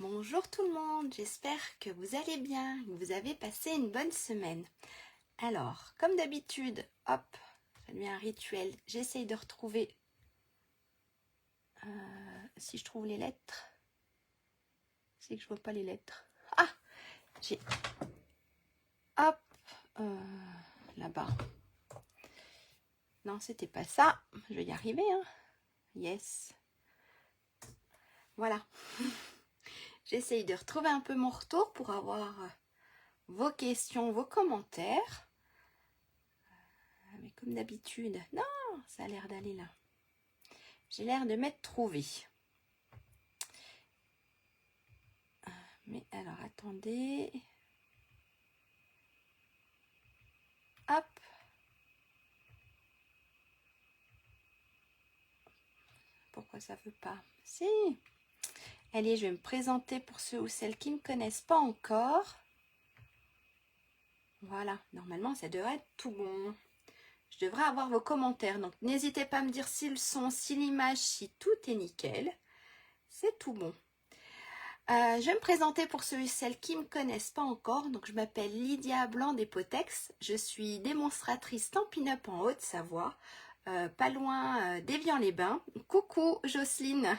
Bonjour tout le monde, j'espère que vous allez bien, que vous avez passé une bonne semaine. Alors, comme d'habitude, hop, ça devient un rituel, j'essaye de retrouver, si je trouve les lettres, c'est que je vois pas les lettres. Ah, j'ai, hop, là-bas. Non, c'était pas ça, je vais y arriver, hein. Yes. Voilà. J'essaye de retrouver un peu mon retour pour avoir vos questions, vos commentaires. Mais comme d'habitude, non, ça a l'air d'aller là. J'ai l'air de m'être trouvé. Mais alors, attendez. Hop. Pourquoi ça ne veut pas? Si. Allez, je vais me présenter pour ceux ou celles qui ne me connaissent pas encore. Voilà, normalement, ça devrait être tout bon. Je devrais avoir vos commentaires. Donc, n'hésitez pas à me dire si le son, si l'image, si tout est nickel. C'est tout bon. Je vais me présenter pour ceux et celles qui ne me connaissent pas encore. Donc, je m'appelle Lydia Blanc des Potex. Je suis démonstratrice Stampin' Up en Haute-Savoie, pas loin d'Évian-les-Bains. Coucou Jocelyne.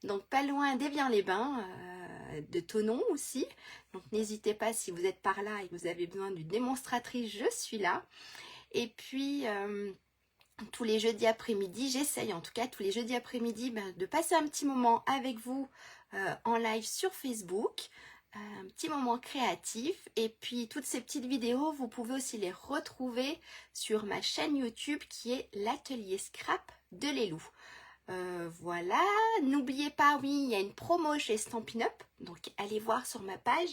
Donc, pas loin d'Évian-les-Bains, de Thonon aussi. Donc, n'hésitez pas si vous êtes par là et que vous avez besoin d'une démonstratrice, je suis là. Et puis, tous les jeudis après-midi, j'essaye en tout cas tous les jeudis après-midi de passer un petit moment avec vous en live sur Facebook, un petit moment créatif. Et puis toutes ces petites vidéos, vous pouvez aussi les retrouver sur ma chaîne YouTube qui est l'Atelier Scrap de Lélou. Voilà, n'oubliez pas, oui, il y a une promo chez Stampin' Up, donc allez voir sur ma page.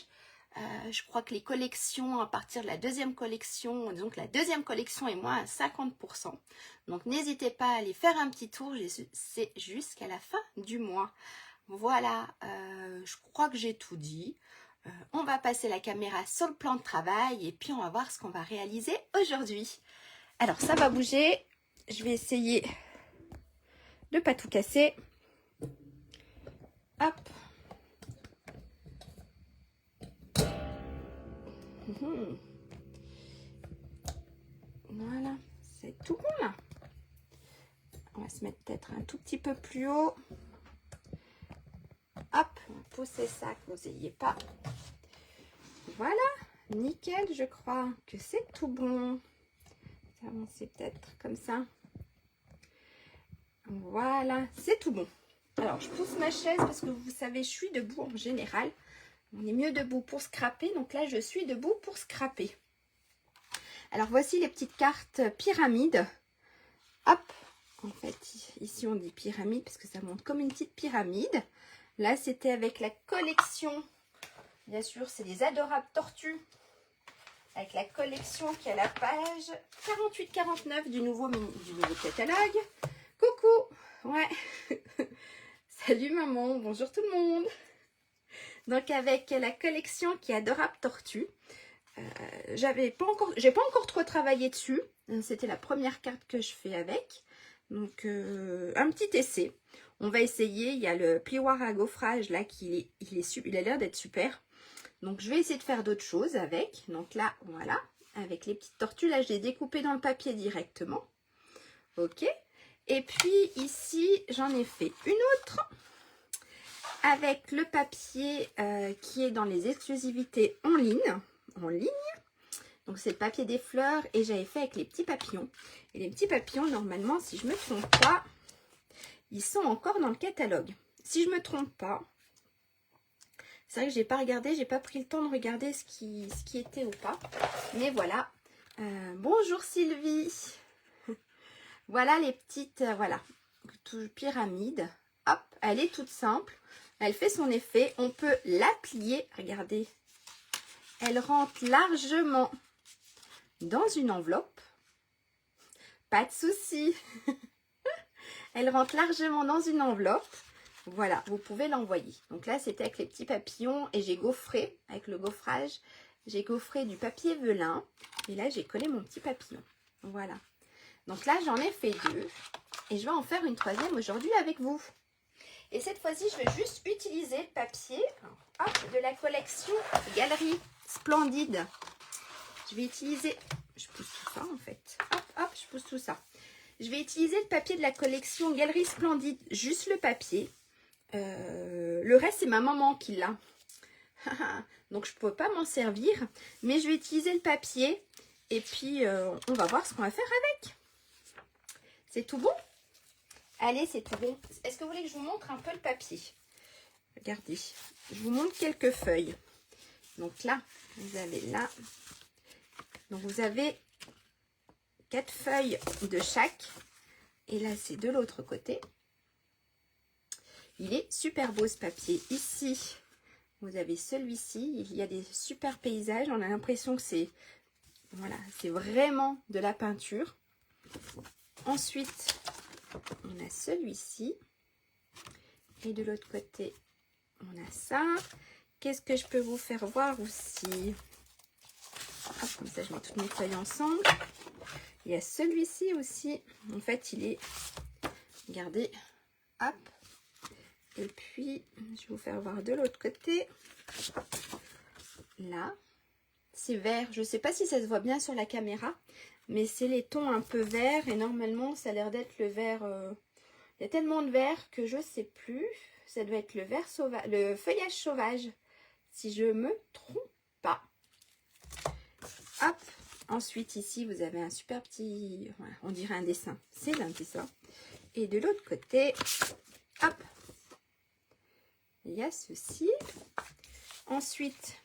Je crois que les collections, à partir de la deuxième collection, disons que la deuxième collection est moins à 50%. Donc n'hésitez pas à aller faire un petit tour, c'est jusqu'à la fin du mois. Voilà, je crois que j'ai tout dit. On va passer la caméra sur le plan de travail et puis on va voir ce qu'on va réaliser aujourd'hui. Alors ça va bouger, je vais essayer de ne pas tout casser. Hop. Voilà, c'est tout bon là. On va se mettre peut-être un tout petit peu plus haut. Hop, on va pousser ça que vous n'ayez pas. Voilà, nickel, je crois que c'est tout bon. Avancer peut-être comme ça. Voilà, c'est tout bon. Alors, je pousse ma chaise parce que vous savez, je suis debout en général. On est mieux debout pour scraper. Donc là, je suis debout pour scraper. Alors, voici les petites cartes pyramides. Hop, en fait, ici, on dit pyramide parce que ça monte comme une petite pyramide. Là, c'était avec la collection. Bien sûr, c'est les adorables tortues. Avec la collection qui est à la page 48-49 du nouveau catalogue. Coucou. Ouais. Salut maman, bonjour tout le monde. Donc avec la collection qui est adorable tortue. J'ai pas encore trop travaillé dessus. C'était la première carte que je fais avec. Donc un petit essai. On va essayer. Il y a le plioir à gaufrage là qui il a l'air d'être super. Donc je vais essayer de faire d'autres choses avec. Donc là, voilà. Avec les petites tortues, là je les découpées dans le papier directement. Ok. Et puis ici, j'en ai fait une autre. Avec le papier qui est dans les exclusivités en ligne. Donc c'est le papier des fleurs et j'avais fait avec les petits papillons. Et les petits papillons, normalement, si je ne me trompe pas, ils sont encore dans le catalogue. Si je ne me trompe pas, c'est vrai que j'ai pas regardé, j'ai pas pris le temps de regarder ce qui était ou pas. Mais voilà. Bonjour Sylvie. Voilà les petites, voilà, pyramides. Hop, elle est toute simple. Elle fait son effet. On peut la plier. Regardez. Elle rentre largement dans une enveloppe. Pas de souci. Elle rentre largement dans une enveloppe. Voilà, vous pouvez l'envoyer. Donc là, c'était avec les petits papillons et j'ai gaufré, avec le gaufrage, j'ai gaufré du papier velin. Et là, j'ai collé mon petit papillon. Voilà. Donc là, j'en ai fait deux. Et je vais en faire une troisième aujourd'hui avec vous. Et cette fois-ci, je vais juste utiliser le papier de la collection Galerie Splendide. Je vais utiliser, je pousse tout ça en fait. Hop, je pousse tout ça. Je vais utiliser le papier de la collection Galerie Splendide, juste le papier. Le reste, c'est ma maman qui l'a. Donc, je ne peux pas m'en servir. Mais je vais utiliser le papier. Et puis, on va voir ce qu'on va faire avec. C'est tout bon? Allez, c'est tout bon. Est-ce que vous voulez que je vous montre un peu le papier? Regardez, je vous montre quelques feuilles. Donc là, vous avez là. Donc, vous avez 4 feuilles de chaque. Et là, c'est de l'autre côté. Il est super beau ce papier. Ici, vous avez celui-ci. Il y a des super paysages. On a l'impression que c'est vraiment de la peinture. Ensuite, on a celui-ci. Et de l'autre côté, on a ça. Qu'est-ce que je peux vous faire voir aussi? Hop, comme ça, je mets toutes mes feuilles ensemble. Il y a celui-ci aussi. En fait, il est... Regardez. Hop. Et puis, je vais vous faire voir de l'autre côté. Là, c'est vert. Je ne sais pas si ça se voit bien sur la caméra, mais c'est les tons un peu verts. Et normalement, ça a l'air d'être le vert... Il y a tellement de vert que je ne sais plus. Ça doit être le vert sauvage, le feuillage sauvage, si je me trompe pas. Hop. Ensuite, ici, vous avez un super petit... On dirait un dessin. C'est un dessin. Et de l'autre côté, hop. Il y a ceci. Ensuite,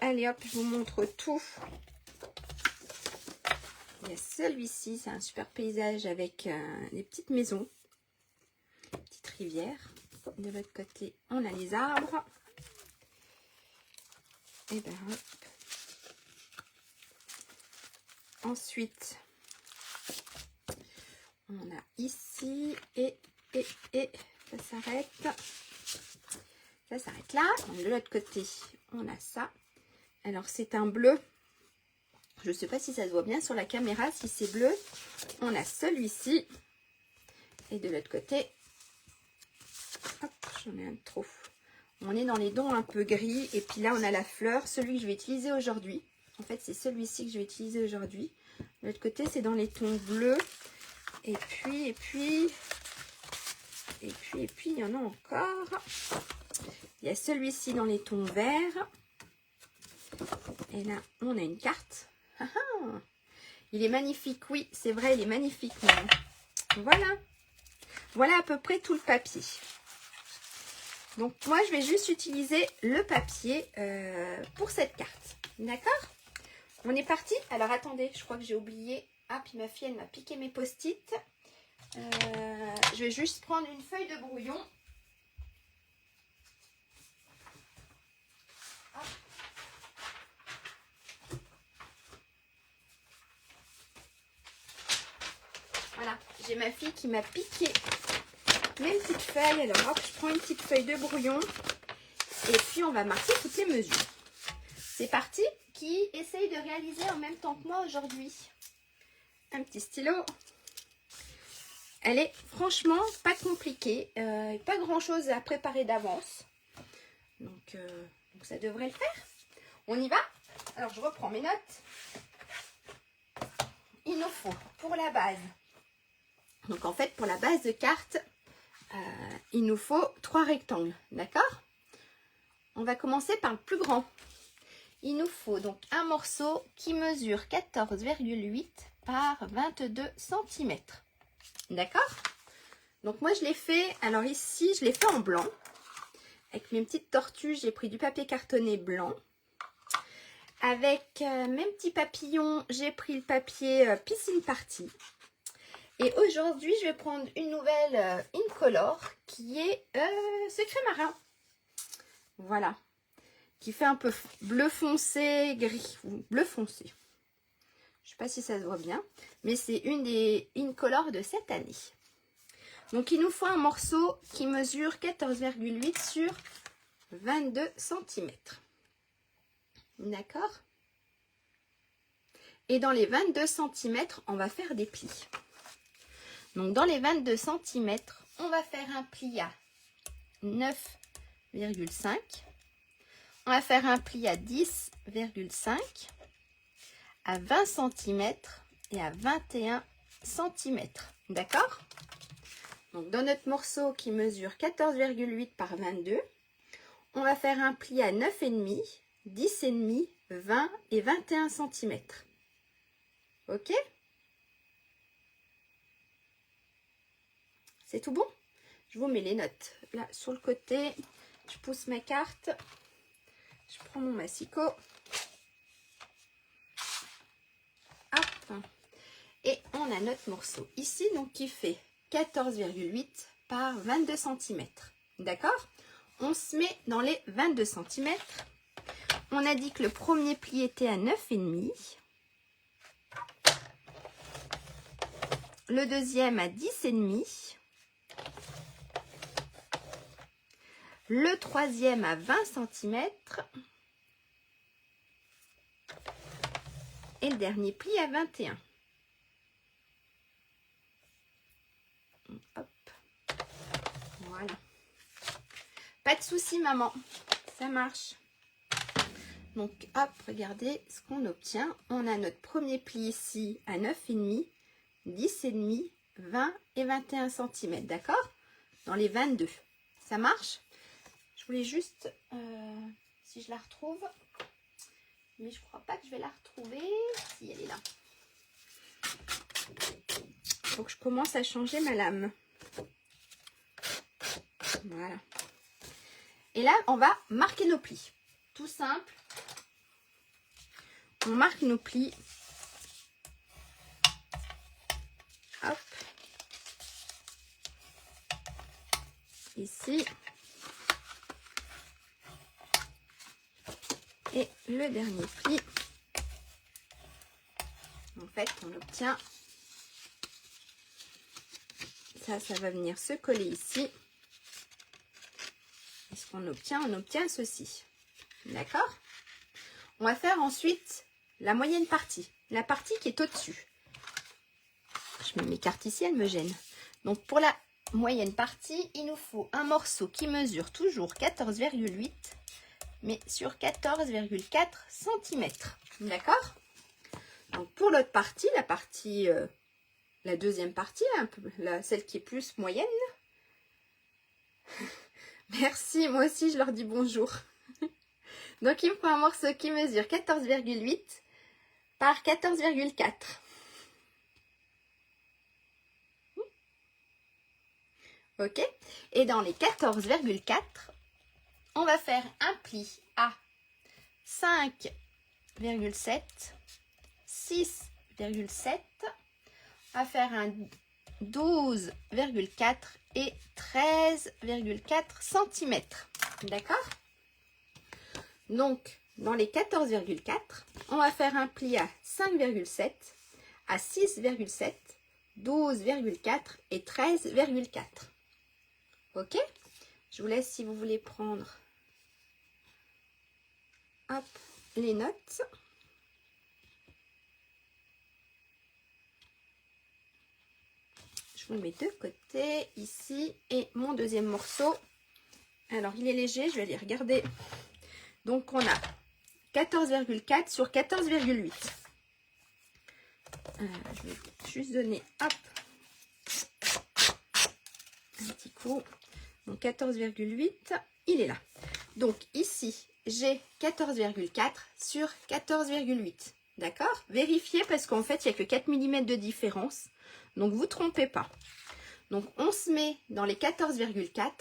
allez hop, je vous montre tout. Il y a celui-ci, c'est un super paysage avec des petites maisons, petite rivière. De l'autre côté, on a les arbres. Et ben hop. Ensuite, on a ici et ça s'arrête. Ça s'arrête là. Donc, de l'autre côté, on a ça. Alors, c'est un bleu. Je ne sais pas si ça se voit bien sur la caméra. Si c'est bleu, on a celui-ci. Et de l'autre côté, hop, j'en ai un de trop. On est dans les dons un peu gris. Et puis là, on a la fleur. Celui que je vais utiliser aujourd'hui. En fait, c'est celui-ci que je vais utiliser aujourd'hui. De l'autre côté, c'est dans les tons bleus. Et puis, il y en a encore. Il y a celui-ci dans les tons verts. Et là, on a une carte. Il est magnifique, oui, c'est vrai, il est magnifique. Voilà. Voilà à peu près tout le papier. Donc, moi, je vais juste utiliser le papier pour cette carte. D'accord? On est parti. Alors, attendez, je crois que j'ai oublié. Ah, puis ma fille, elle m'a piqué mes post-it. Je vais juste prendre une feuille de brouillon. Voilà, j'ai ma fille qui m'a piqué mes petites feuilles. Alors hop, je prends une petite feuille de brouillon et puis on va marquer toutes les mesures. C'est parti. Qui essaye de réaliser en même temps que moi aujourd'hui? Un petit stylo. Elle est franchement pas compliquée. Pas grand chose à préparer d'avance. Donc ça devrait le faire. On y va? Alors je reprends mes notes. Il nous faut pour la base. Donc en fait pour la base de carte, il nous faut 3 rectangles. D'accord? On va commencer par le plus grand. Il nous faut donc un morceau qui mesure 14,8 par 22 cm. D'accord? Donc moi je l'ai fait, alors ici je l'ai fait en blanc. Avec mes petites tortues, j'ai pris du papier cartonné blanc. Avec mes petits papillons, j'ai pris le papier Piscine Party. Et aujourd'hui, je vais prendre une nouvelle Incolor qui est Secret Marin. Voilà. Qui fait un peu bleu foncé, gris, ou bleu foncé. Je ne sais pas si ça se voit bien, mais c'est une des Incolor de cette année. Donc, il nous faut un morceau qui mesure 14,8 sur 22 cm. D'accord? Et dans les 22 cm, on va faire des plis. Donc, dans les 22 cm, on va faire un pli à 9,5. On va faire un pli à 10,5, à 20 cm et à 21 cm. D'accord? Donc, dans notre morceau qui mesure 14,8 par 22, on va faire un pli à 9,5, 10,5, 20 et 21 cm. Ok? C'est tout bon? Je vous mets les notes là sur le côté. Je pousse ma carte. Je prends mon massicot. Hop. Et on a notre morceau ici, donc qui fait 14,8 par 22 cm. D'accord? On se met dans les 22 cm. On a dit que le premier pli était à 9,5. Le deuxième à 10,5. Le troisième à 20 cm. Et le dernier pli à 21. Hop. Voilà. Pas de souci, maman. Ça marche. Donc, hop, regardez ce qu'on obtient. On a notre premier pli ici à 9,5, 10,5, 20 et 21 cm. D'accord? Dans les 22. Ça marche? Je voulais juste, si je la retrouve, mais je crois pas que je vais la retrouver. Si, elle est là. Il faut que je commence à changer ma lame. Voilà. Et là, on va marquer nos plis. Tout simple. On marque nos plis. Hop. Ici. Et le dernier pli. En fait, on obtient... Ça va venir se coller ici. Et ce qu'on obtient, on obtient ceci. D'accord? On va faire ensuite la moyenne partie. La partie qui est au-dessus. Je mets mes cartes ici, elles me gênent. Donc, pour la moyenne partie, il nous faut un morceau qui mesure toujours 14,8, mais sur 14,4 cm. D'accord? Donc, pour l'autre partie, la partie... la deuxième partie, un peu, celle qui est plus moyenne. Merci, moi aussi je leur dis bonjour. Donc il me faut un morceau qui mesure 14,8 par 14,4. Ok? Et dans les 14,4, on va faire un pli à 5,7, 6,7. On va faire un 12,4 et 13,4 cm. D'accord? Donc, dans les 14,4, on va faire un pli à 5,7, à 6,7, 12,4 et 13,4. Ok? Je vous laisse si vous voulez prendre hop, les notes. Je vous mets de côté ici et mon deuxième morceau. Alors il est léger, je vais aller regarder. Donc on a 14,4 sur 14,8. Je vais juste donner hop, un petit coup. Donc 14,8, il est là. Donc ici j'ai 14,4 sur 14,8. D'accord? Vérifiez parce qu'en fait il n'y a que 4 mm de différence. Donc, vous ne trompez pas. Donc, on se met dans les 14,4.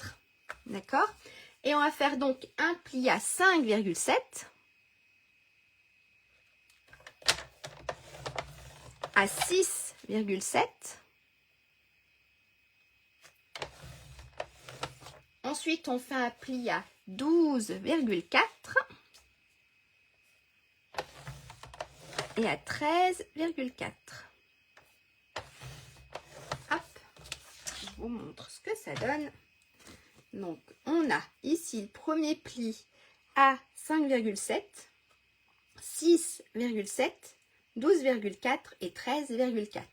D'accord? Et on va faire donc un pli à 5,7. À 6,7. Ensuite, on fait un pli à 12,4. Et à 13,4. Je vous montre ce que ça donne. Donc, on a ici le premier pli à 5,7, 6,7, 12,4 et 13,4.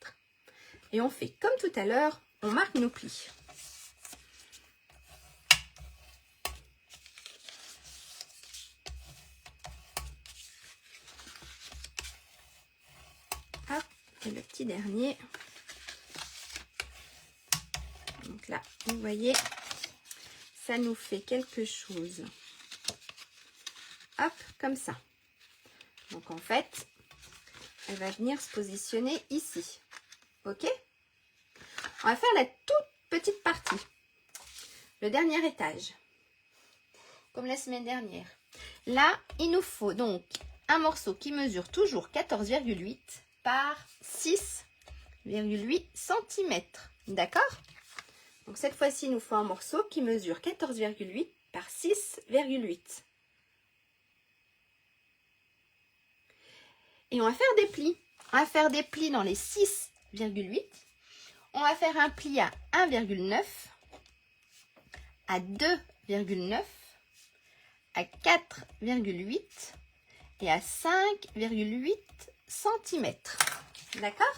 Et on fait comme tout à l'heure, on marque nos plis. Et le petit dernier. Donc là, vous voyez, ça nous fait quelque chose. Hop, comme ça. Donc en fait, elle va venir se positionner ici. Ok? On va faire la toute petite partie. Le dernier étage. Comme la semaine dernière. Là, il nous faut donc un morceau qui mesure toujours 14,8 par 6,8 cm. D'accord? Donc cette fois-ci, il nous faut un morceau qui mesure 14,8 par 6,8. Et on va faire des plis. On va faire des plis dans les 6,8. On va faire un pli à 1,9, à 2,9, à 4,8 et à 5,8 cm. D'accord?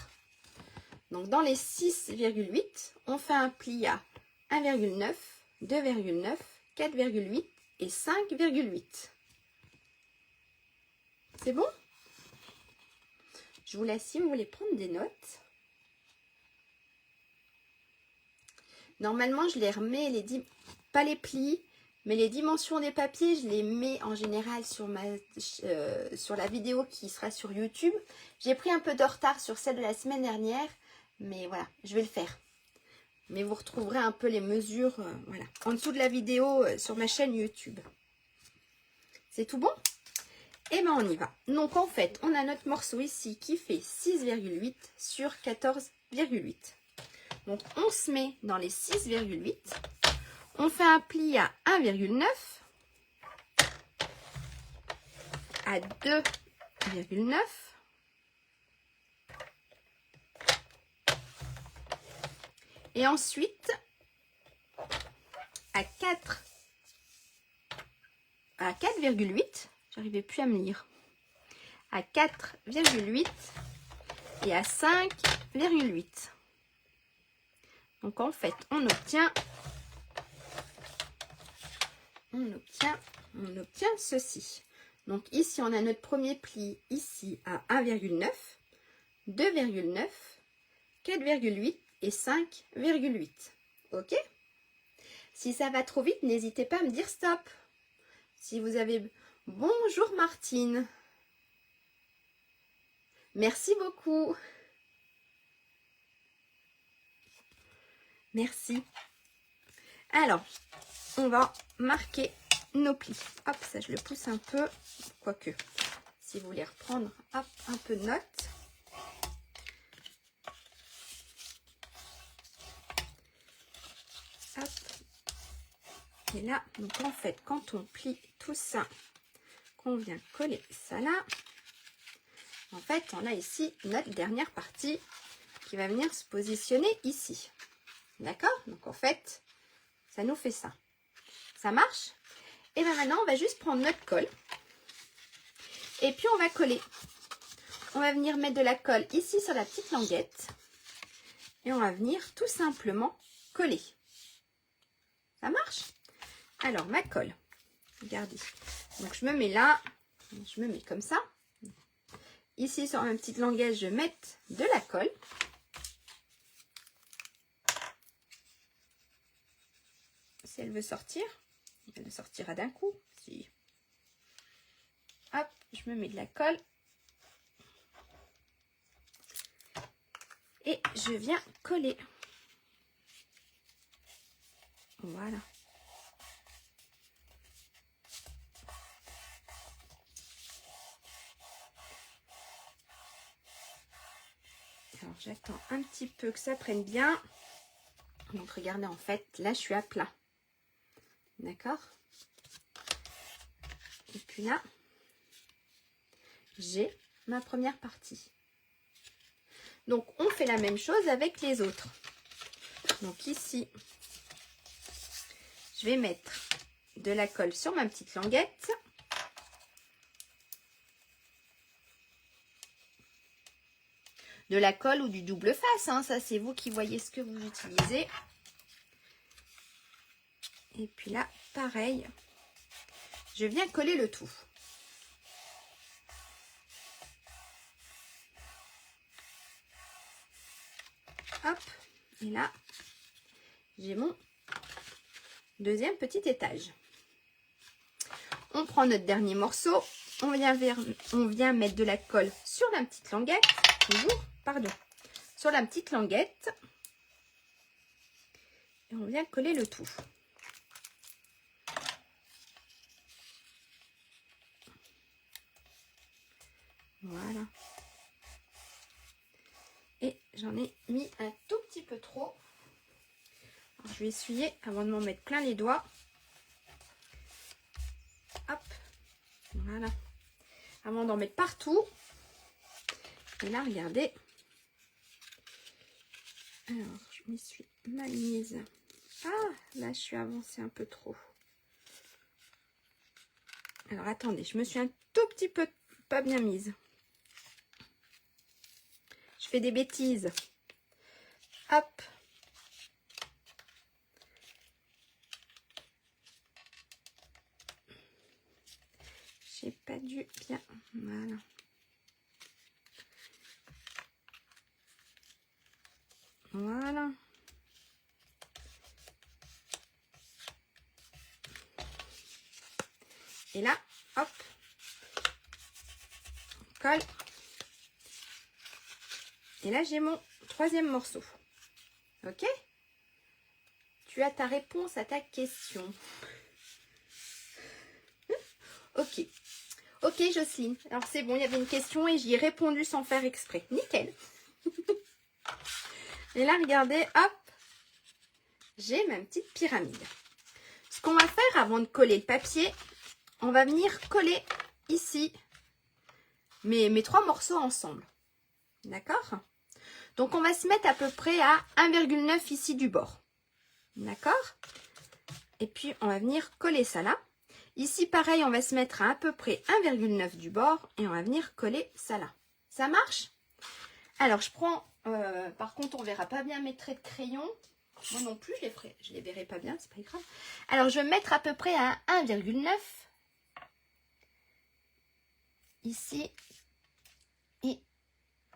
Donc dans les 6,8, on fait un pli à 1,9, 2,9, 4,8 et 5,8. C'est bon? Je vous laisse si vous voulez prendre des notes. Normalement, je les remets, pas les plis, mais les dimensions des papiers, je les mets en général sur la vidéo qui sera sur YouTube. J'ai pris un peu de retard sur celle de la semaine dernière, mais voilà, je vais le faire. Mais vous retrouverez un peu les mesures voilà, en dessous de la vidéo sur ma chaîne YouTube. C'est tout bon? Et bien, on y va. Donc, en fait, on a notre morceau ici qui fait 6,8 sur 14,8. Donc, on se met dans les 6,8. On fait un pli à 1,9, à 2,9, et ensuite à 4,8. J'arrivais plus à me lire. À 4,8 et à 5,8. Donc en fait, on obtient ceci. Donc ici, on a notre premier pli ici à 1,9, 2,9, 4,8 et 5,8. Ok? Si ça va trop vite, n'hésitez pas à me dire stop. Si vous avez... Bonjour Martine. Merci beaucoup. Merci. Alors, on va marquer nos plis. Hop, ça je le pousse un peu. Quoique, si vous voulez reprendre, hop, un peu de notes. Hop. Et là, donc en fait, quand on plie tout ça, qu'on vient coller ça là, en fait, on a ici notre dernière partie qui va venir se positionner ici. D'accord? Donc en fait, ça nous fait ça. Ça marche? Et bien maintenant, on va juste prendre notre colle. Et puis on va coller. On va venir mettre de la colle ici sur la petite languette. Et on va venir tout simplement coller. Ça marche? Alors, ma colle. Regardez. Donc je me mets là. Je me mets comme ça. Ici, sur ma petite languette, je vais mettre de la colle. Si elle veut sortir, elle sortira d'un coup. Si. Hop, je me mets de la colle. Et je viens coller. Voilà. Alors, j'attends un petit peu que ça prenne bien. Donc, regardez, en fait, là, je suis à plat. D'accord? Et puis là, j'ai ma première partie. Donc, on fait la même chose avec les autres. Donc, ici, je vais mettre de la colle sur ma petite languette. De la colle ou du double face, hein, ça c'est vous qui voyez ce que vous utilisez. Et puis là, pareil, je viens coller le tout. Hop, et là, j'ai mon deuxième petit étage. On prend notre dernier morceau, on vient mettre de la colle sur la petite languette, toujours, pardon, sur la petite languette, et on vient coller le tout. Voilà. Et j'en ai mis un tout petit peu trop. Alors, je vais essuyer avant de m'en mettre plein les doigts. Hop, voilà. Avant d'en mettre partout. Et là, regardez. Alors, je m'y suis mal mise. Ah, là, je suis avancée un peu trop. Alors, attendez, je me suis un tout petit peu pas bien mise. Je fais des bêtises. Hop. J'ai pas dû bien. Voilà. Voilà. Et là, hop. On colle. Et là, j'ai mon troisième morceau. Ok? Tu as ta réponse à ta question. Ok. Ok, Jocelyne. Alors, c'est bon, il y avait une question et j'y ai répondu sans faire exprès. Nickel. Et là, regardez, hop. J'ai ma petite pyramide. Ce qu'on va faire avant de coller le papier, on va venir coller ici mes trois morceaux ensemble. D'accord? Donc, on va se mettre à peu près à 1,9 ici du bord. D'accord? Et puis, on va venir coller ça là. Ici, pareil, on va se mettre à peu près 1,9 du bord et on va venir coller ça là. Ça marche? Alors, je prends... par contre, on ne verra pas bien mes traits de crayon. Moi non plus, je les verrai pas bien, c'est pas grave. Alors, je vais me mettre à peu près à 1,9. Ici. Et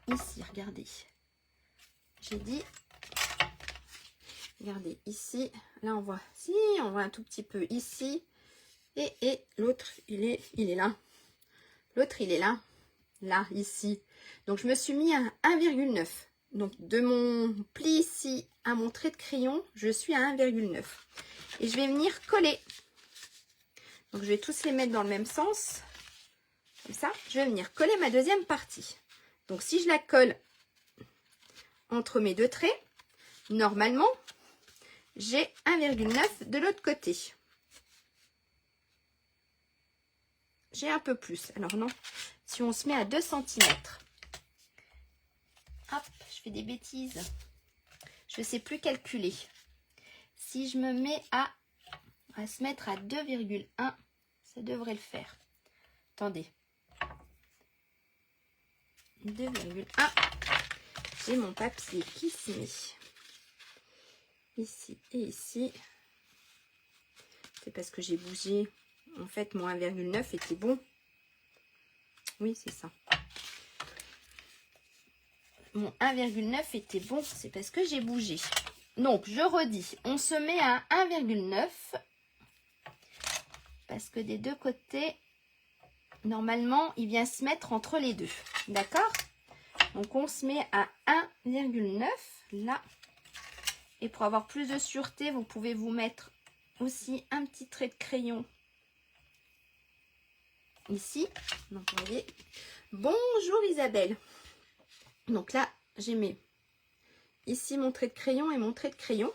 ici, regardez. J'ai dit... Regardez, ici. Là, on voit... Si, on voit un tout petit peu ici. Et l'autre, il est là. L'autre, il est là. Là, ici. Donc, je me suis mis à 1,9. Donc, de mon pli ici à mon trait de crayon, je suis à 1,9. Et je vais venir coller. Donc, je vais tous les mettre dans le même sens. Comme ça, je vais venir coller ma deuxième partie. Donc, si je la colle entre mes deux traits, normalement, j'ai 1,9 de l'autre côté. J'ai un peu plus. Alors non, si on se met à 2 cm. Hop, je fais des bêtises. Je ne sais plus calculer. Si je me mets à se mettre à 2,1, ça devrait le faire. Attendez. 2,1. J'ai mon papier qui se met ici et ici. C'est parce que j'ai bougé. En fait, mon 1,9 était bon. Oui, c'est ça. Mon 1,9 était bon, c'est parce que j'ai bougé. Donc, je redis, on se met à 1,9 parce que des deux côtés, normalement, il vient se mettre entre les deux. D'accord? Donc, on se met à 1,9 là. Et pour avoir plus de sûreté, vous pouvez vous mettre aussi un petit trait de crayon ici. Donc, vous voyez. Bonjour Isabelle. Donc là, j'ai mis ici mon trait de crayon et mon trait de crayon.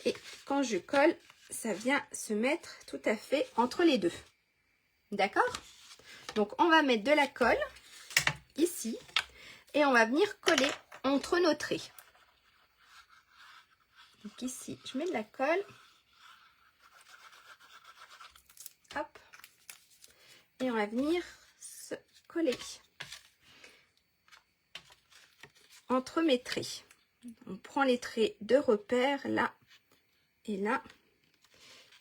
Et quand je colle, ça vient se mettre tout à fait entre les deux. D'accord? Donc, on va mettre de la colle ici. Et on va venir coller entre nos traits. Donc ici, je mets de la colle. Hop. Et on va venir se coller entre mes traits. On prend les traits de repère là et là.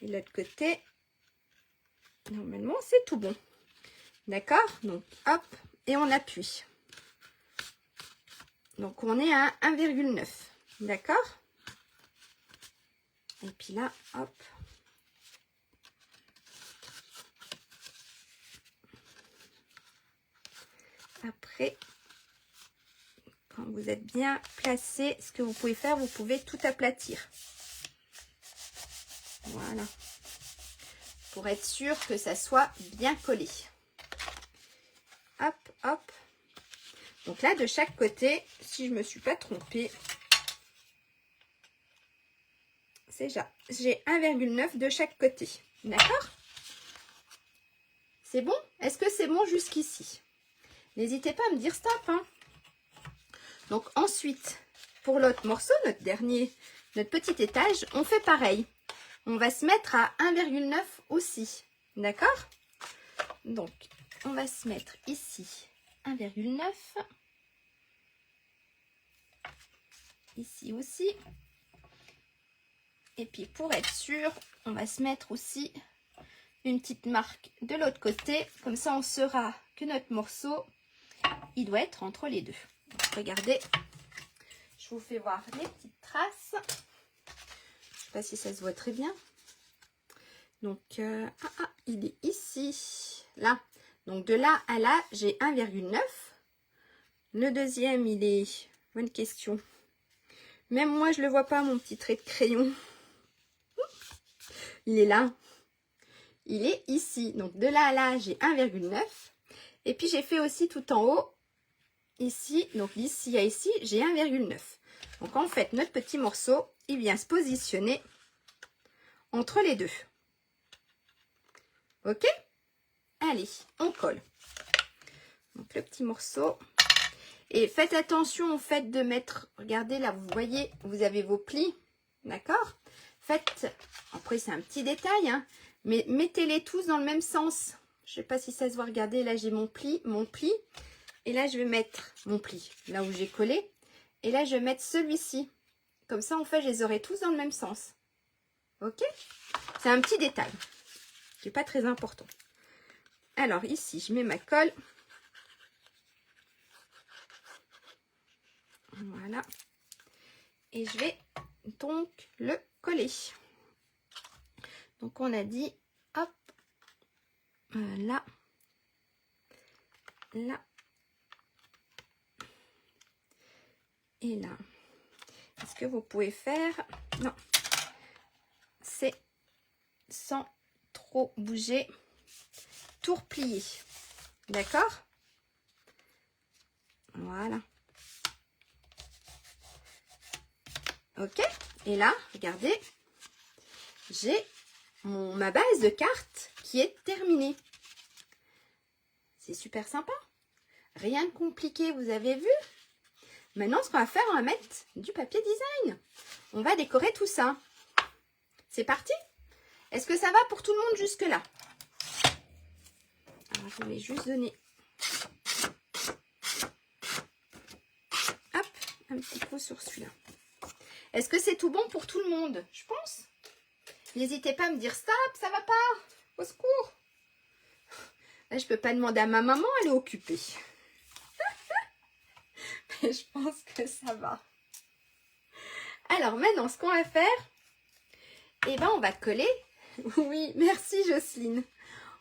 Et l'autre côté, normalement, c'est tout bon. D'accord? Donc, hop, et on appuie. Donc, on est à 1,9. D'accord? Et puis là, hop. Après, quand vous êtes bien placé, ce que vous pouvez faire, vous pouvez tout aplatir. Voilà. Pour être sûr que ça soit bien collé. Hop, hop. Donc là, de chaque côté, si je ne me suis pas trompée, c'est déjà, j'ai 1,9 de chaque côté. D'accord? C'est bon? Est-ce que c'est bon jusqu'ici? N'hésitez pas à me dire stop. Hein. Donc ensuite, pour l'autre morceau, notre petit étage, on fait pareil. On va se mettre à 1,9 aussi. D'accord? Donc, on va se mettre ici 1,9. Ici aussi. Et puis pour être sûr, on va se mettre aussi une petite marque de l'autre côté. Comme ça, on saura que notre morceau, il doit être entre les deux. Donc, regardez, je vous fais voir les petites traces. Je ne sais pas si ça se voit très bien. Donc, il est ici, là. Donc, de là à là, j'ai 1,9. Le deuxième, il est... Bonne question. Même moi, je ne le vois pas, mon petit trait de crayon. Il est là. Il est ici. Donc, de là à là, j'ai 1,9. Et puis, j'ai fait aussi tout en haut, ici. Donc, d'ici à ici, j'ai 1,9. Donc, en fait, notre petit morceau, il vient se positionner entre les deux. Ok? Allez, on colle. Donc, le petit morceau. Et faites attention au fait de mettre, regardez là, vous voyez, vous avez vos plis, d'accord? Faites, après c'est un petit détail, hein, mais mettez-les tous dans le même sens. Je ne sais pas si ça se voit, regardez, là j'ai mon pli, et là je vais mettre mon pli, là où j'ai collé, et là je vais mettre celui-ci. Comme ça, en fait, je les aurai tous dans le même sens. Ok? C'est un petit détail, qui n'est pas très important. Alors ici, je mets ma colle. Voilà. Et je vais donc le coller. Donc on a dit, hop, là, là, et là. Est-ce que vous pouvez faire? Non, c'est sans trop bouger, tout replier. D'accord? Voilà. Ok, et là, regardez, j'ai ma base de cartes qui est terminée. C'est super sympa. Rien de compliqué, vous avez vu? Maintenant, ce qu'on va faire, on va mettre du papier design. On va décorer tout ça. C'est parti? Est-ce que ça va pour tout le monde jusque-là? Alors, je vais juste donner hop, un petit coup sur celui-là. Est-ce que c'est tout bon pour tout le monde? Je pense. N'hésitez pas à me dire stop, ça va pas. Au secours. Là, je peux pas demander à ma maman, elle est occupée. Mais je pense que ça va. Alors maintenant, ce qu'on va faire, eh ben, on va coller. Oui, merci Jocelyne.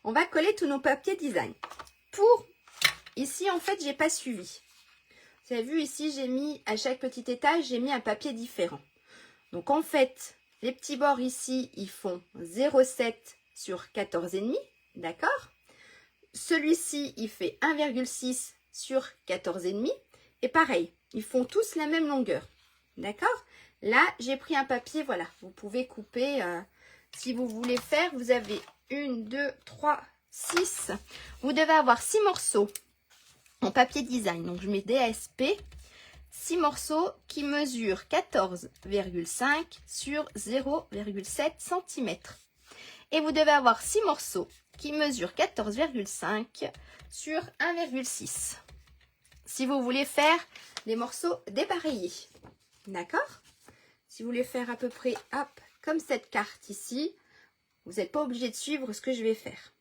On va coller tous nos papiers design. Pour, ici, en fait, j'ai pas suivi. Vous avez vu, ici, j'ai mis, à chaque petit étage, j'ai mis un papier différent. Donc, en fait, les petits bords ici, ils font 0,7 sur 14,5. D'accord? Celui-ci, il fait 1,6 sur 14,5. Et pareil, ils font tous la même longueur. D'accord? Là, j'ai pris un papier, voilà. Vous pouvez couper, si vous voulez faire, vous avez 1, 2, 3, 6. Vous devez avoir 6 morceaux en papier design. Donc, je mets DASP. 6 morceaux qui mesurent 14,5 sur 0,7 cm. Et vous devez avoir 6 morceaux qui mesurent 14,5 sur 1,6. Si vous voulez faire des morceaux dépareillés. D'accord? Si vous voulez faire à peu près, hop, comme cette carte ici, vous n'êtes pas obligé de suivre ce que je vais faire.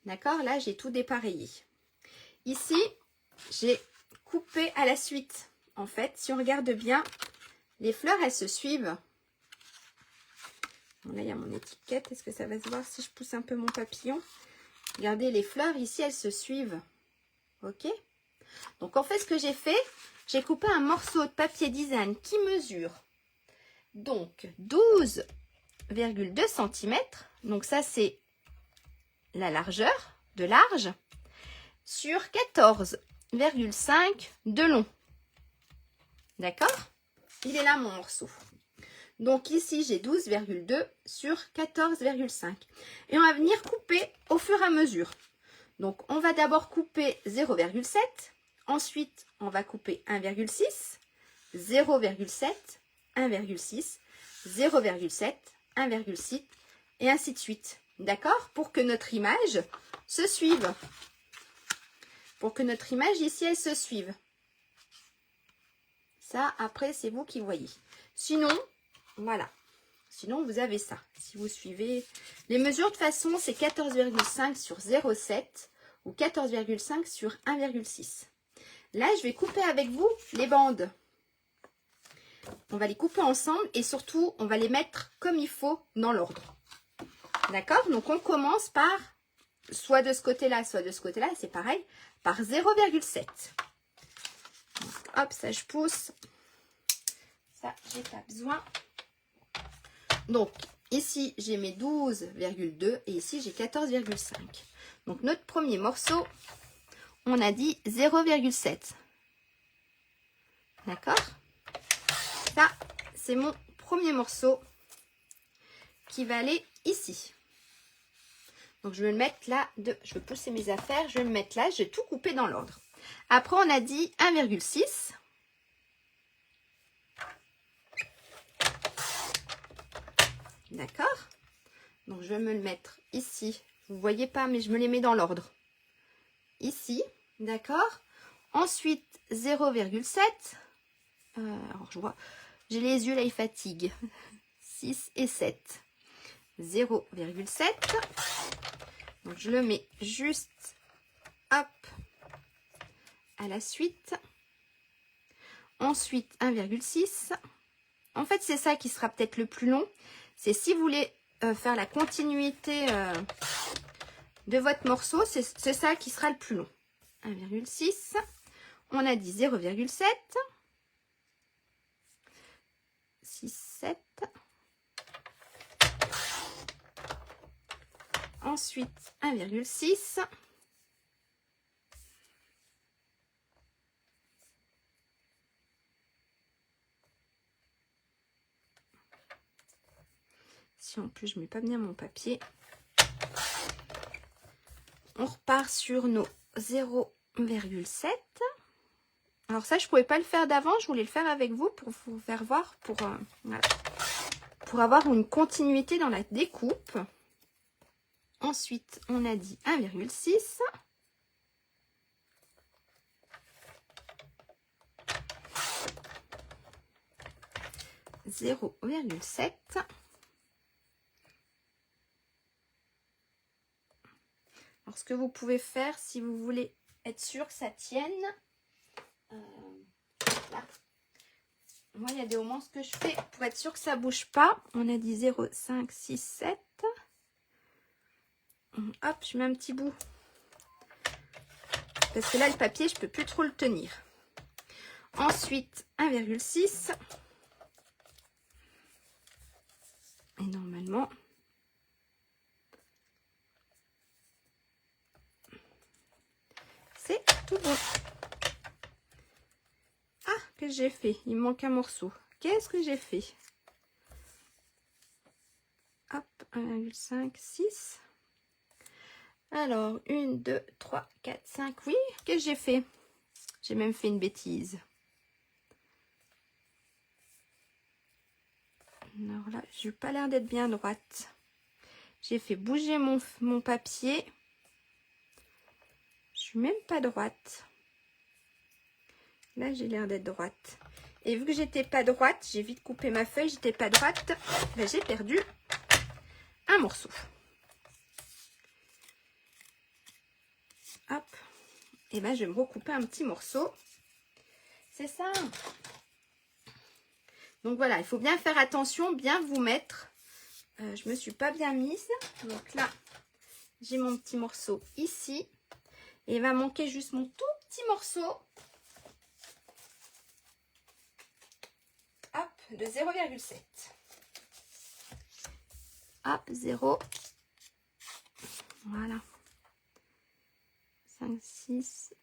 D'accord? Là, j'ai tout dépareillé. Ici, j'ai coupé à la suite en fait, si on regarde bien, les fleurs, elles se suivent. Bon, là, il y a mon étiquette. Est-ce que ça va se voir si je pousse un peu mon papillon? Regardez, les fleurs, ici, elles se suivent. Ok? Donc, en fait, ce que j'ai fait, j'ai coupé un morceau de papier design qui mesure donc 12,2 cm. Donc, ça, c'est la largeur de large sur 14,5 de long. D'accord? Il est là, mon morceau. Donc ici, j'ai 12,2 sur 14,5. Et on va venir couper au fur et à mesure. Donc, on va d'abord couper 0,7. Ensuite, on va couper 1,6, 0,7, 1,6, 0,7, 1,6 et ainsi de suite. D'accord? Pour que notre image se suive. Pour que notre image ici, elle se suive. Ça, après, c'est vous qui voyez. Sinon, voilà. Sinon, vous avez ça. Si vous suivez les mesures, de toute façon, c'est 14,5 sur 0,7 ou 14,5 sur 1,6. Là, je vais couper avec vous les bandes. On va les couper ensemble et surtout, on va les mettre comme il faut dans l'ordre. D'accord? Donc, on commence par, soit de ce côté-là, soit de ce côté-là, c'est pareil, par 0,7. Hop, ça, je pousse. Ça, j'ai pas besoin. Donc, ici, j'ai mes 12,2 et ici, j'ai 14,5. Donc, notre premier morceau, on a dit 0,7. D'accord? Ça, c'est mon premier morceau qui va aller ici. Donc, je vais le mettre là. Je vais pousser mes affaires. Je vais le mettre là. Je vais tout couper dans l'ordre. Après, on a dit 1,6. D'accord? Donc, je vais me le mettre ici. Vous ne voyez pas, mais je me les mets dans l'ordre. Ici, d'accord? Ensuite, 0,7. Alors, je vois, j'ai les yeux là, ils fatiguent. 6 et 7. 0,7. Donc, je le mets juste, hop, à la suite. Ensuite, 1,6. En fait, c'est ça qui sera peut-être le plus long. C'est si vous voulez faire la continuité de votre morceau, c'est ça qui sera le plus long. 1,6. On a dit 0,7. 6, 7. Ensuite, 1,6. Si en plus je mets pas bien mon papier. On repart sur nos 0,7. Alors ça, je pouvais pas le faire d'avant, je voulais le faire avec vous pour vous faire voir, voilà, pour avoir une continuité dans la découpe. Ensuite, on a dit 1,6. « 0,7. Alors, ce que vous pouvez faire, si vous voulez être sûr que ça tienne, là. Moi, il y a des moments, ce que je fais pour être sûr que ça ne bouge pas. On a dit 0, 5, 6, 7. Hop, je mets un petit bout. Parce que là, le papier, je ne peux plus trop le tenir. Ensuite, 1,6. Et normalement, c'est tout bon. Ah, que j'ai fait? Il me manque un morceau. Qu'est-ce que j'ai fait? Hop, 1,5, 6. Alors, 1, 2, 3, 4, 5. Oui, qu'est-ce que j'ai fait? J'ai même fait une bêtise. Alors là, je n'ai pas l'air d'être bien droite. J'ai fait bouger mon papier. Je suis même pas droite. Là, j'ai l'air d'être droite. Et vu que j'étais pas droite, j'ai vite coupé ma feuille, j'étais pas droite. Ben, j'ai perdu un morceau. Hop. Et ben, je vais me recouper un petit morceau. c'est ça. Donc voilà, il faut bien faire attention, bien vous mettre. Je me suis pas bien mise. Donc là, j'ai mon petit morceau ici. Et il va manquer juste mon tout petit morceau. Hop, de 0,7. Hop, 0. Voilà. 5, 6,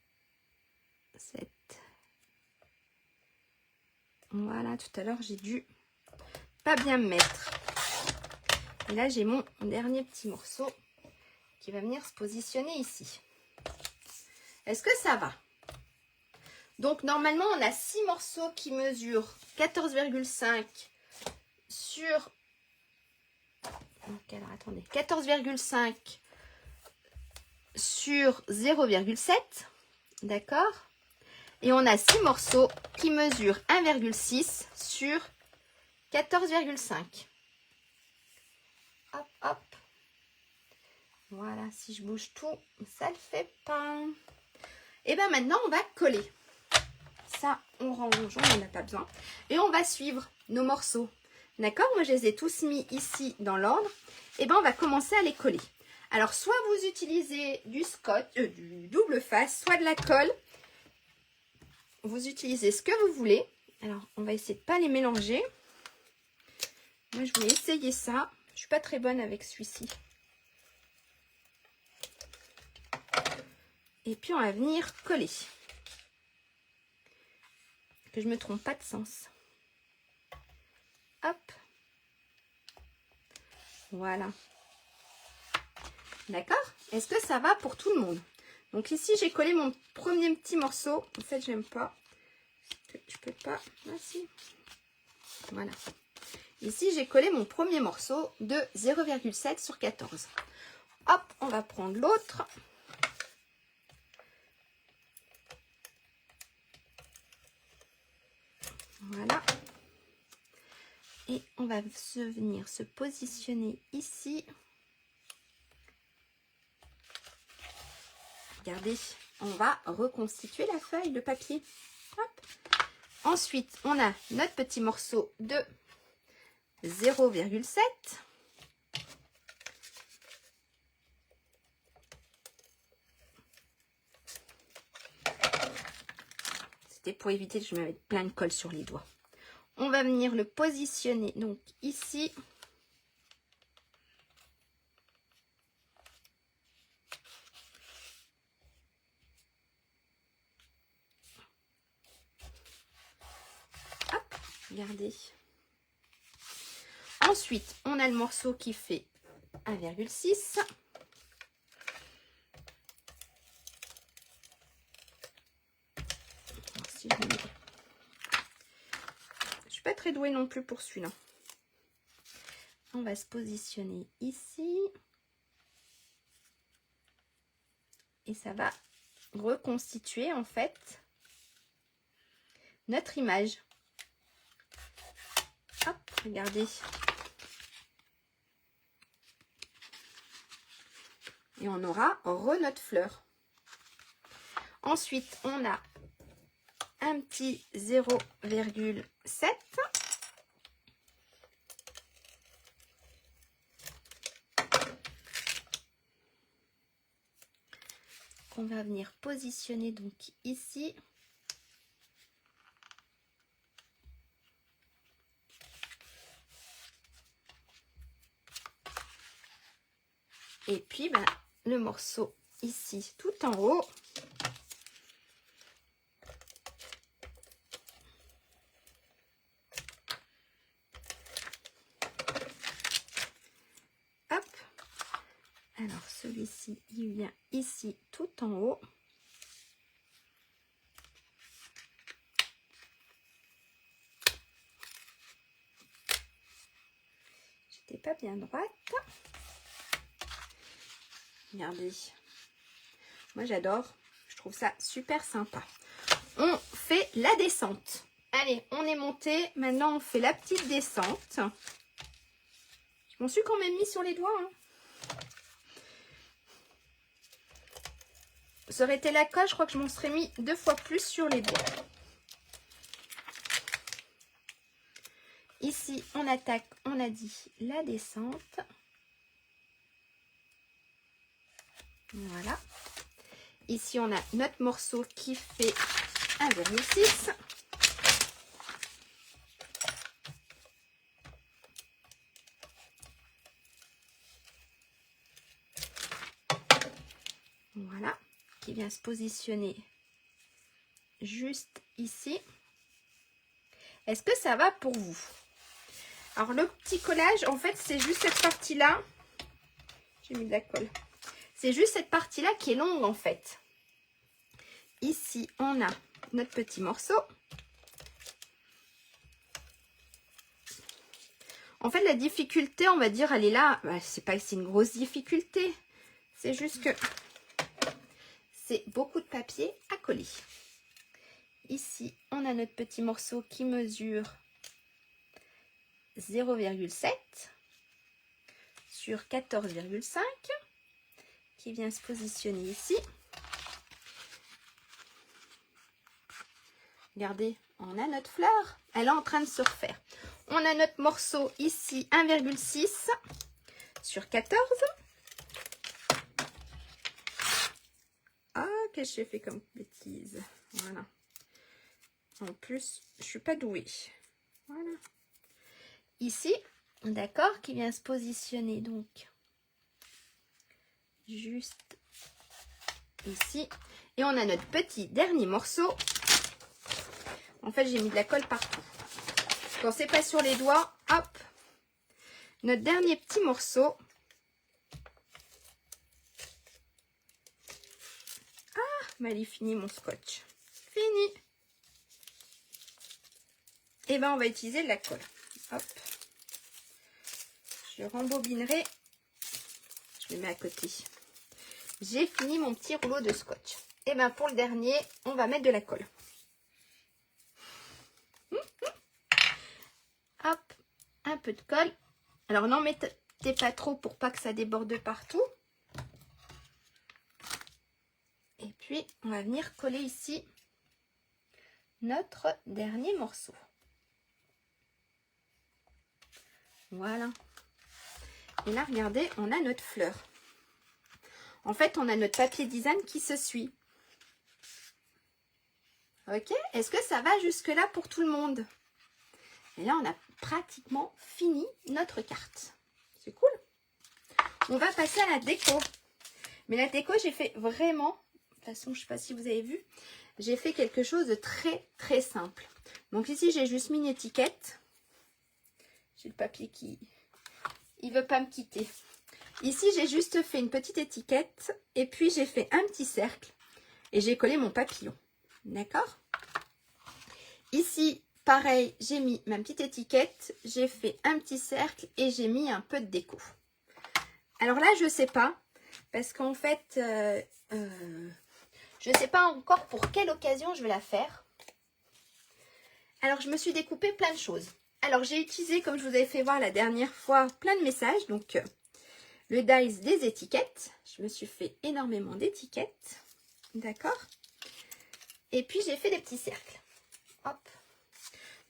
7. Voilà, tout à l'heure, j'ai dû pas bien me mettre. Et là, j'ai mon dernier petit morceau qui va venir se positionner ici. Est-ce que ça va? Donc, normalement, on a 6 morceaux qui mesurent 14,5 sur... Alors, attendez. 14,5 sur 0,7. D'accord? Et on a 6 morceaux qui mesurent 1,6 sur 14,5. Hop, hop. Voilà, si je bouge tout, ça le fait pas. Et bien maintenant, on va coller. Ça, on range, on n'en a pas besoin. Et on va suivre nos morceaux. D'accord? Moi, je les ai tous mis ici dans l'ordre. Et bien, on va commencer à les coller. Alors, soit vous utilisez du scotch, du double face, soit de la colle. Vous utilisez ce que vous voulez. Alors, on va essayer de ne pas les mélanger. Moi, je voulais essayer ça. Je ne suis pas très bonne avec celui-ci. Et puis, on va venir coller. Que je ne me trompe pas de sens. Hop. Voilà. D'accord? Est-ce que ça va pour tout le monde? Donc ici, j'ai collé mon premier petit morceau. En fait, j'aime pas. Je peux pas. Ah si. Voilà. Ici, j'ai collé mon premier morceau de 0,7 sur 14. Hop, on va prendre l'autre. Voilà. Et on va venir se positionner ici. Regardez, on va reconstituer la feuille de papier. Hop. Ensuite, on a notre petit morceau de 0,7. C'était pour éviter que je me mette plein de colle sur les doigts. On va venir le positionner donc ici. Hop, regardez. Ensuite, on a le morceau qui fait 1,6. Si je suis pas très douée non plus pour celui-là. On va se positionner ici. Et ça va reconstituer en fait notre image. Hop, regardez. Et on aura notre fleur. Ensuite, on a un petit 0,7. Qu'on va venir positionner donc ici. Et puis, ben, le morceau ici, tout en haut. Hop. Alors, celui-ci, il vient ici, tout en haut. J'étais pas bien droite. Regardez. Moi, j'adore. Je trouve ça super sympa. On fait la descente. Allez, on est monté. Maintenant, on fait la petite descente. Je m'en suis quand même mis sur les doigts. Hein. Ça aurait été la colle, je crois que je m'en serais mis 2 fois plus sur les doigts. ici, on attaque, on a dit, la descente. Voilà. Ici, on a notre morceau qui fait 1,6. Voilà, qui vient se positionner juste ici. Est-ce que ça va pour vous? Alors, le petit collage, en fait, c'est juste cette partie-là. J'ai mis de la colle. C'est juste cette partie-là qui est longue, en fait. Ici, on a notre petit morceau. En fait, la difficulté, on va dire, elle est là. Bah, c'est pas que c'est une grosse difficulté. C'est juste que c'est beaucoup de papier à coller. Ici, on a notre petit morceau qui mesure 0,7 sur 14,5 qui vient se positionner ici. Regardez, on a notre fleur. Elle est en train de se refaire. On a notre morceau ici, 1,6 sur 14. Ah, qu'est-ce que j'ai fait comme bêtise. Voilà. En plus, je suis pas douée. Voilà. Ici, d'accord, qui vient se positionner donc juste ici. Et on a notre petit dernier morceau. En fait, j'ai mis de la colle partout. Quand c'est pas sur les doigts, hop, notre dernier petit morceau. Ah, mais il est fini mon scotch. Fini. Et ben, on va utiliser de la colle. Hop. Je rembobinerai. Je le mets à côté. J'ai fini mon petit rouleau de scotch. Et ben, pour le dernier, on va mettre de la colle. Hop, un peu de colle. Alors, n'en mettez pas trop pour pas que ça déborde partout. Et puis, on va venir coller ici notre dernier morceau. Voilà. Et là, regardez, on a notre fleur. En fait, on a notre papier design qui se suit. Ok? Est-ce que ça va jusque-là pour tout le monde? Et là, on a pratiquement fini notre carte. C'est cool. On va passer à la déco. Mais la déco, j'ai fait vraiment... De toute façon, je ne sais pas si vous avez vu. J'ai fait quelque chose de très, très simple. Donc ici, j'ai juste mis une étiquette. J'ai le papier qui... Il ne veut pas me quitter. Ici, j'ai juste fait une petite étiquette. Et puis, j'ai fait un petit cercle. Et j'ai collé mon papillon. D'accord? Ici, pareil, j'ai mis ma petite étiquette. J'ai fait un petit cercle et j'ai mis un peu de déco. Alors là, je ne sais pas. Parce qu'en fait, je ne sais pas encore pour quelle occasion je vais la faire. Alors, je me suis découpé plein de choses. Alors, j'ai utilisé, comme je vous avais fait voir la dernière fois, plein de messages. Donc, le dies des étiquettes. Je me suis fait énormément d'étiquettes. D'accord? Et puis, j'ai fait des petits cercles. Hop.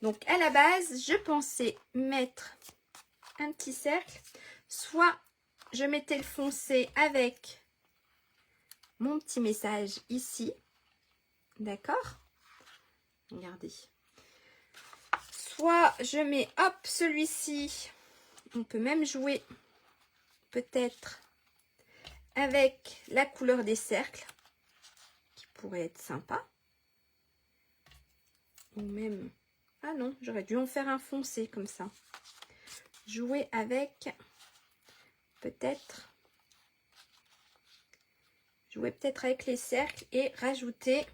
Donc, à la base, je pensais mettre un petit cercle. Soit je mettais le foncé avec mon petit message ici. D'accord? Regardez. Soit je mets, hop, celui-ci. On peut même jouer peut-être avec la couleur des cercles. Qui pourrait être sympa. Ou même... Ah non, j'aurais dû en faire un foncé comme ça. Jouer avec peut-être... Jouer peut-être avec les cercles et rajouter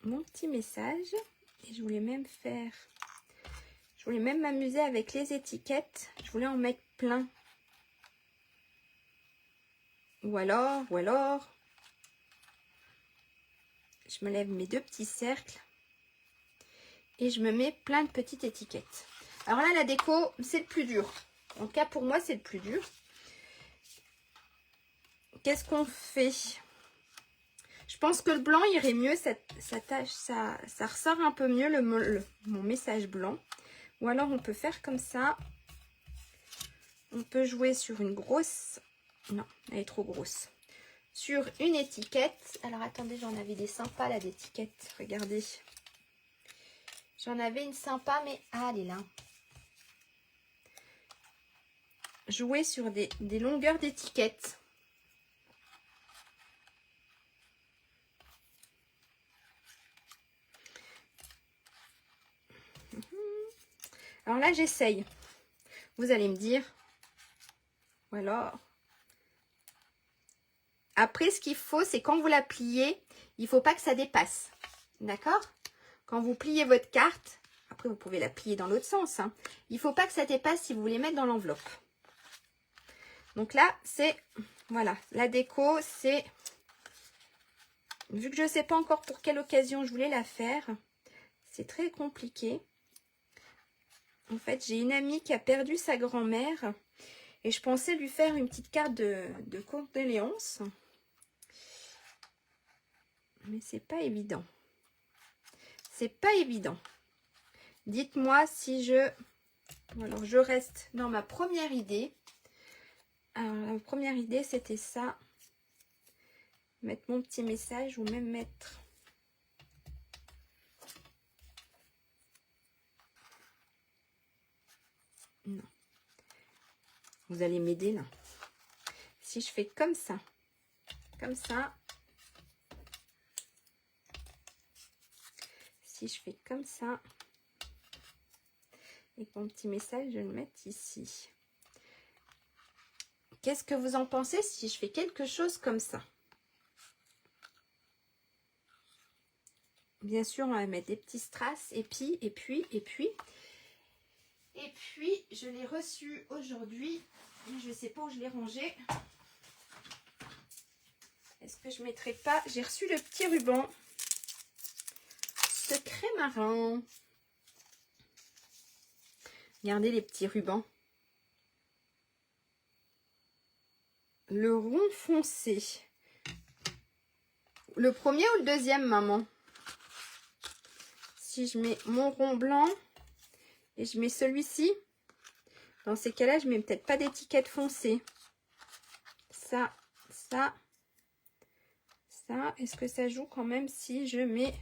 mon petit message. Et je voulais même faire... Je voulais même m'amuser avec les étiquettes. Je voulais en mettre plein. Ou alors... Je me lève mes deux petits cercles. Et je me mets plein de petites étiquettes. Alors là, la déco, c'est le plus dur. En tout cas, pour moi, c'est le plus dur. Qu'est-ce qu'on fait? Je pense que le blanc irait mieux, ça ressort un peu mieux mon message blanc. Ou alors on peut faire comme ça. On peut jouer sur une grosse... Non, elle est trop grosse. Sur une étiquette. Alors attendez, j'en avais des sympas là d'étiquettes. Regardez. J'en avais une sympa, mais ah, elle est là. Jouer sur des longueurs d'étiquettes. Alors là, j'essaye. Vous allez me dire. Ou alors... Après, ce qu'il faut, c'est quand vous la pliez, il ne faut pas que ça dépasse. D'accord? Quand vous pliez votre carte, après vous pouvez la plier dans l'autre sens. Hein, il ne faut pas que ça dépasse si vous voulez mettre dans l'enveloppe. Donc là, c'est... Voilà, la déco, c'est... Vu que je ne sais pas encore pour quelle occasion je voulais la faire, c'est très compliqué. En fait, j'ai une amie qui a perdu sa grand-mère et je pensais lui faire une petite carte de condoléances. Mais c'est pas évident. C'est pas évident. Dites-moi si je... Alors, je reste dans ma première idée. Alors, la première idée, c'était ça. Mettre mon petit message ou même mettre... Non. Vous allez m'aider là. Si je fais comme ça. Comme ça. Si je fais comme ça. Et mon petit message, je vais le mettre ici. Qu'est-ce que vous en pensez si je fais quelque chose comme ça? Bien sûr, on va mettre des petits strass. Et puis, je l'ai reçu aujourd'hui. Je ne sais pas où je l'ai rangé. Est-ce que je ne mettrai pas... J'ai reçu le petit ruban. Secret marin. Regardez les petits rubans. Le rond foncé. Le premier ou le deuxième, maman? Si je mets mon rond blanc et je mets celui-ci, dans ces cas-là, je mets peut-être pas d'étiquette foncée. Ça, ça, ça. Est-ce que ça joue quand même si je mets...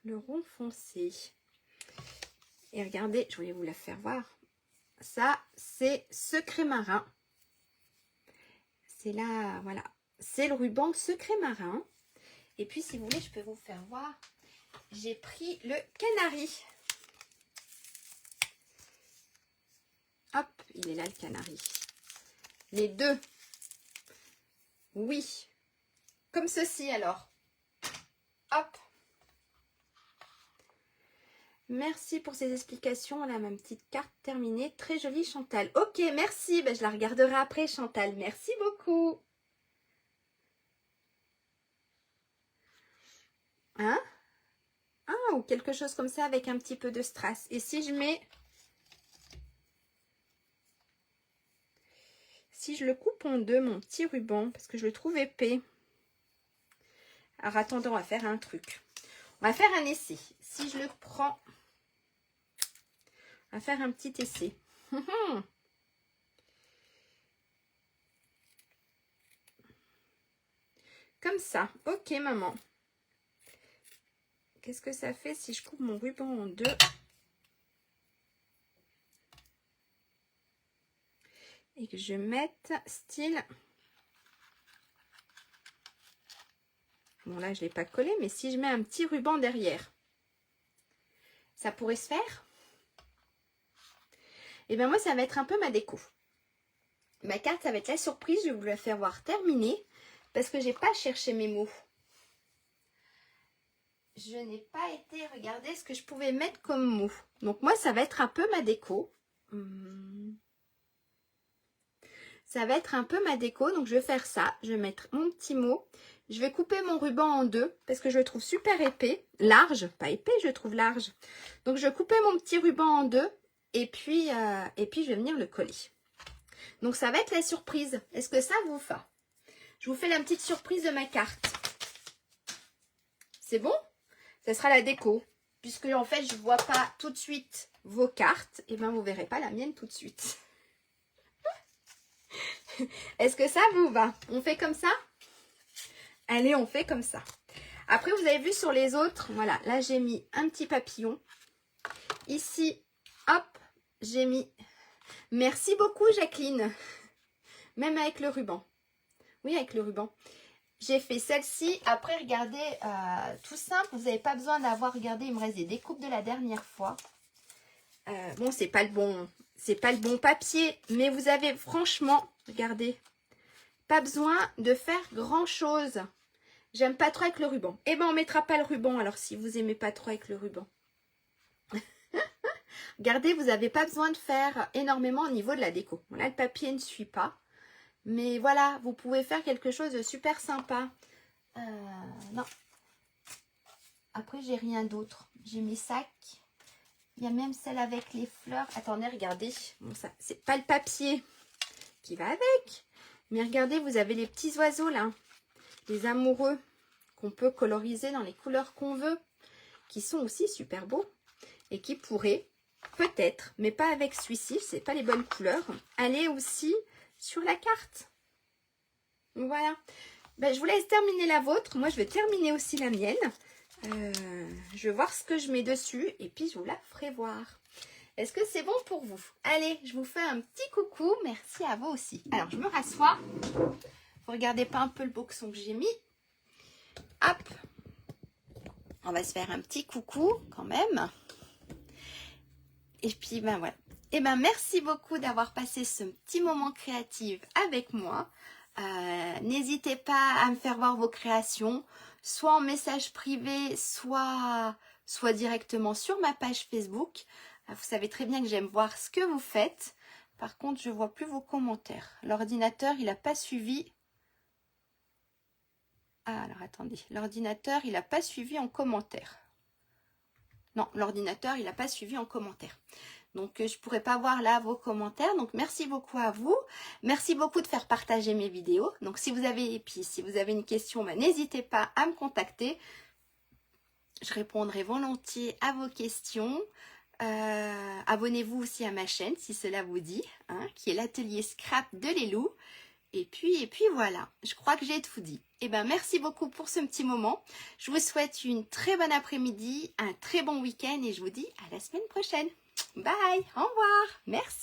le rond foncé. Et regardez, je voulais vous la faire voir. Ça, c'est Secret Marin. C'est là, voilà. C'est le ruban Secret Marin. Et puis, si vous voulez, je peux vous faire voir. J'ai pris le canari. Hop, il est là le canari. Les deux. Oui. Comme ceci alors. Hop. Merci pour ces explications. Voilà ma petite carte terminée. Très jolie, Chantal. Ok, merci. Ben, je la regarderai après, Chantal. Merci beaucoup. Hein? Ah, ou quelque chose comme ça avec un petit peu de strass. Et si je mets... Si je le coupe en deux, mon petit ruban, parce que je le trouve épais. Alors, attendez, on va faire un truc. On va faire un essai. Si je le prends... On va faire un petit essai. Comme ça. Ok, maman. Qu'est-ce que ça fait si je coupe mon ruban en deux? Et que je mette style... Bon, là, je ne l'ai pas collé, mais si je mets un petit ruban derrière, ça pourrait se faire? Et bien, moi, ça va être un peu ma déco. Ma carte, ça va être la surprise. Je vais vous la faire voir terminée parce que j'ai pas cherché mes mots. Je n'ai pas été regarder ce que je pouvais mettre comme mot. Donc, moi, ça va être un peu ma déco. Ça va être un peu ma déco. Donc, je vais faire ça. Je vais mettre mon petit mot. Je vais couper mon ruban en deux parce que je le trouve super épais. Large, pas épais, je le trouve large. Donc, je vais couper mon petit ruban en deux. Et puis je vais venir le coller. Donc ça va être la surprise. Est-ce que ça vous va? Je vous fais la petite surprise de ma carte. C'est bon? Ça sera la déco. Puisque en fait je ne vois pas tout de suite vos cartes. Et bien vous ne verrez pas la mienne tout de suite. Est-ce que ça vous va? On fait comme ça? Allez, on fait comme ça. Après, vous avez vu sur les autres, voilà, là j'ai mis un petit papillon. Ici, hop, j'ai mis... Merci beaucoup Jacqueline. Même avec le ruban. Oui, avec le ruban. J'ai fait celle-ci. Après, regardez, tout simple, vous n'avez pas besoin d'avoir... Regardé, il me reste des découpes de la dernière fois. Bon, c'est pas le bon papier, mais vous avez franchement, regardez, pas besoin de faire grand-chose. J'aime pas trop avec le ruban. Eh ben, on mettra pas le ruban, alors, si vous aimez pas trop avec le ruban. Regardez, vous n'avez pas besoin de faire énormément au niveau de la déco. Bon, là, le papier ne suit pas. Mais voilà, vous pouvez faire quelque chose de super sympa. Non. Après, j'ai rien d'autre. J'ai mes sacs. Il y a même celle avec les fleurs. Attendez, regardez. Bon, ça, c'est pas le papier qui va avec. Mais regardez, vous avez les petits oiseaux là. Les amoureux qu'on peut coloriser dans les couleurs qu'on veut. Qui sont aussi super beaux. Et qui pourraient, peut-être, mais pas avec celui-ci, c'est pas les bonnes couleurs, aller aussi sur la carte. Voilà. Ben, je vous laisse terminer la vôtre. Moi, je vais terminer aussi la mienne. Je vais voir ce que je mets dessus et puis je vous la ferai voir. Est-ce que c'est bon pour vous? Allez, je vous fais un petit coucou. Merci à vous aussi. Alors, je me rassois. Vous regardez pas un peu le boxon que j'ai mis. Hop. On va se faire un petit coucou quand même. Et puis, ben voilà. Et ben, merci beaucoup d'avoir passé ce petit moment créatif avec moi. N'hésitez pas à me faire voir vos créations, soit en message privé, soit directement sur ma page Facebook. Vous savez très bien que j'aime voir ce que vous faites. Par contre, je ne vois plus vos commentaires. L'ordinateur, il n'a pas suivi. Ah, alors attendez. L'ordinateur, il n'a pas suivi en commentaire. Non, l'ordinateur, il n'a pas suivi en commentaire. Donc, je ne pourrais pas voir là vos commentaires. Donc, merci beaucoup à vous. Merci beaucoup de faire partager mes vidéos. Donc, si vous avez une question, ben, n'hésitez pas à me contacter. Je répondrai volontiers à vos questions. Abonnez-vous aussi à ma chaîne si cela vous dit, hein, qui est l'atelier Scrap de Lélou. Et puis voilà, je crois que j'ai tout dit. Et ben merci beaucoup pour ce petit moment. Je vous souhaite une très bonne après-midi, un très bon week-end et je vous dis à la semaine prochaine. Bye, au revoir, merci.